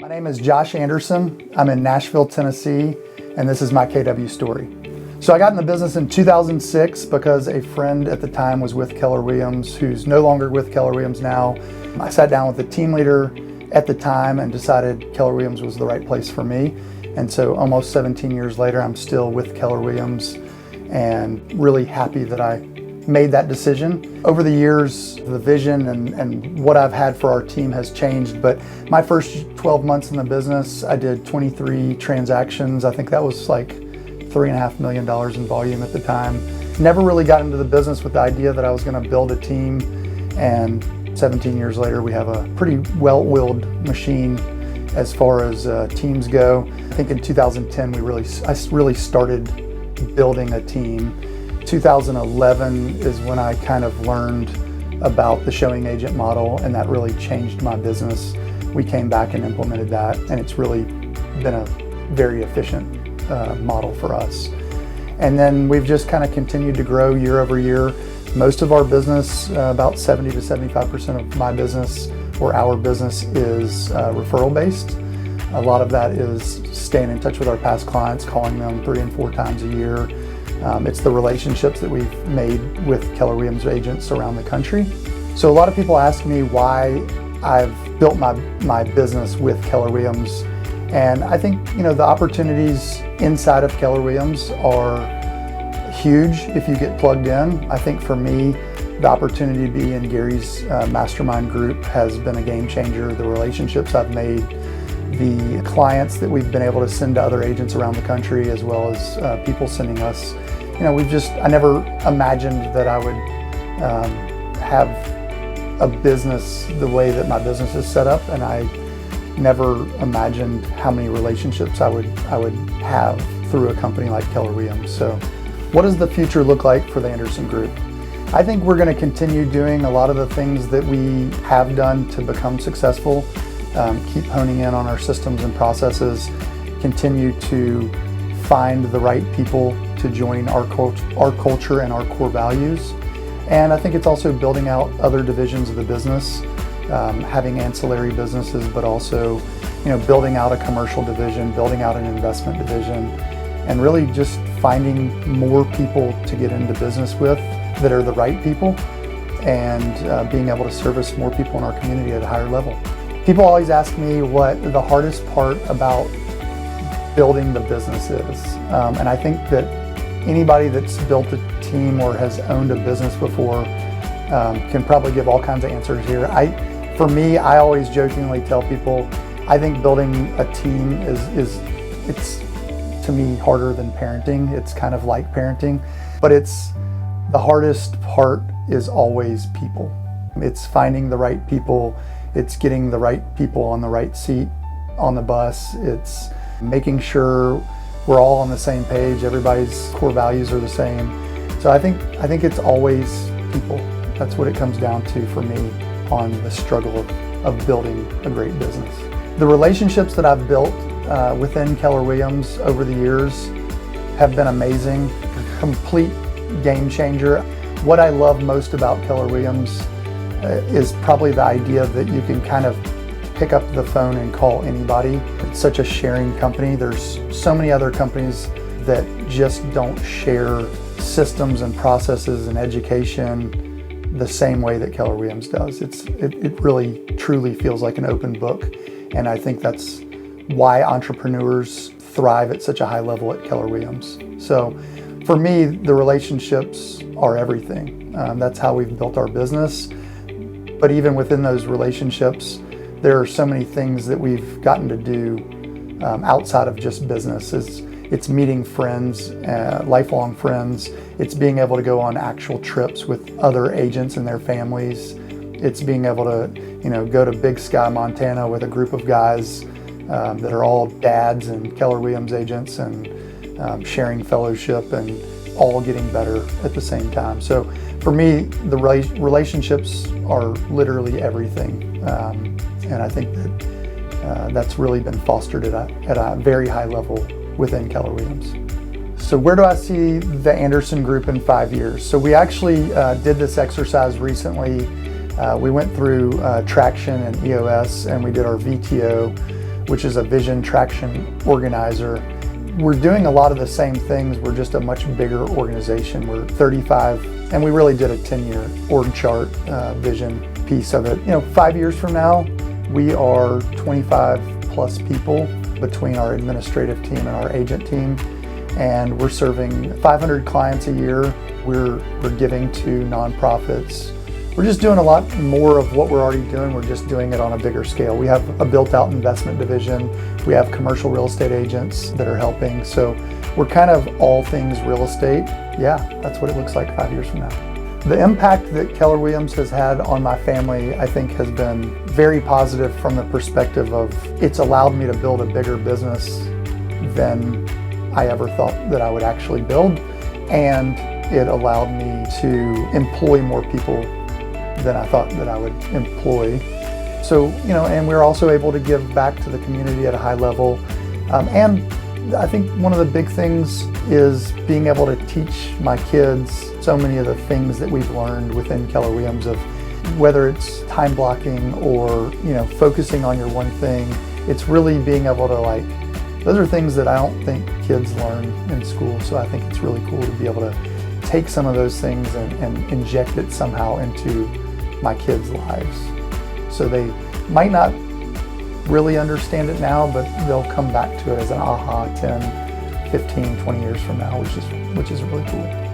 My name is Josh Anderson. I'm in Nashville, Tennessee, and this is my KW story. So I got in the business in 2006 because a friend at the time was with Keller Williams, who's no longer with Keller Williams now. I sat down with the team leader at the time and decided Keller Williams was the right place for me. And so almost 17 years later, I'm still with Keller Williams and really happy that I made that decision. Over the years, the vision and what I've had for our team has changed, but my first 12 months in the business, I did 23 transactions. I think that was like $3.5 million in volume at the time. Never really got into the business with the idea that I was going to build a team, and 17 years later, we have a pretty well-oiled machine as far as teams go. I think in 2010, I really started building a team. 2011 is when I kind of learned about the showing agent model, and that really changed my business. We came back and implemented that, and it's really been a very efficient model for us. And then we've just kind of continued to grow year over year. Most of our business, about 70 to 75% of my business or our business is referral based. A lot of that is staying in touch with our past clients, calling them 3 and 4 times a year. It's the relationships that we've made with Keller Williams agents around the country. So a lot of people ask me why I've built my business with Keller Williams. And I think, the opportunities inside of Keller Williams are huge if you get plugged in. I think for me, the opportunity to be in Gary's mastermind group has been a game changer. The relationships I've made, the clients that we've been able to send to other agents around the country, as well as people sending us. I never imagined that I would have a business the way that my business is set up, and I never imagined how many relationships I would have through a company like Keller Williams. So what does the future look like for the Anderson Group? I think we're going to continue doing a lot of the things that we have done to become successful. Keep honing in on our systems and processes, continue to find the right people to join our culture and our core values. And I think it's also building out other divisions of the business, having ancillary businesses, but also, building out a commercial division, building out an investment division, and really just finding more people to get into business with that are the right people, and being able to service more people in our community at a higher level. People always ask me what the hardest part about building the business is. And I think that anybody that's built a team or has owned a business before can probably give all kinds of answers here. For me, I always jokingly tell people, I think building a team it's to me harder than parenting. It's kind of like parenting, but the hardest part is always people. It's finding the right people. It's getting the right people on the right seat on the bus. It's making sure we're all on the same page. Everybody's core values are the same. So I think it's always people. That's what it comes down to for me on the struggle of building a great business. The relationships that I've built within Keller Williams over the years have been amazing, complete game changer. What I love most about Keller Williams is probably the idea that you can kind of pick up the phone and call anybody. It's such a sharing company. There's so many other companies that just don't share systems and processes and education the same way that Keller Williams does. It really truly feels like an open book, and I think that's why entrepreneurs thrive at such a high level at Keller Williams. So for me, the relationships are everything. That's how we've built our business. But even within those relationships, there are so many things that we've gotten to do outside of just business. It's meeting friends, lifelong friends. It's being able to go on actual trips with other agents and their families. It's being able to, go to Big Sky, Montana with a group of guys that are all dads and Keller Williams agents, and sharing fellowship and all getting better at the same time. So for me, the relationships are literally everything. And I think that that's really been fostered at a very high level within Keller Williams. So where do I see the Anderson Group in 5 years? So we actually did this exercise recently. We went through traction and EOS, and we did our VTO. which is a vision traction organizer. We're doing a lot of the same things. We're just a much bigger organization. We're 35, and we really did a 10-year org chart vision piece of it. 5 years from now, we are 25 plus people between our administrative team and our agent team, and we're serving 500 clients a year. We're giving to nonprofits. We're just doing a lot more of what we're already doing. We're just doing it on a bigger scale. We have a built-out investment division. We have commercial real estate agents that are helping. So we're kind of all things real estate. Yeah, that's what it looks like 5 years from now. The impact that Keller Williams has had on my family, I think, has been very positive from the perspective of it's allowed me to build a bigger business than I ever thought that I would actually build. And it allowed me to employ more people than I thought that I would employ. So, and we're also able to give back to the community at a high level. And I think one of the big things is being able to teach my kids so many of the things that we've learned within Keller Williams, of whether it's time blocking or, focusing on your one thing. It's really being able to those are things that I don't think kids learn in school. So I think it's really cool to be able to take some of those things and inject it somehow into my kids' lives. So they might not really understand it now, but they'll come back to it as an aha 10, 15, 20 years from now, which is really cool.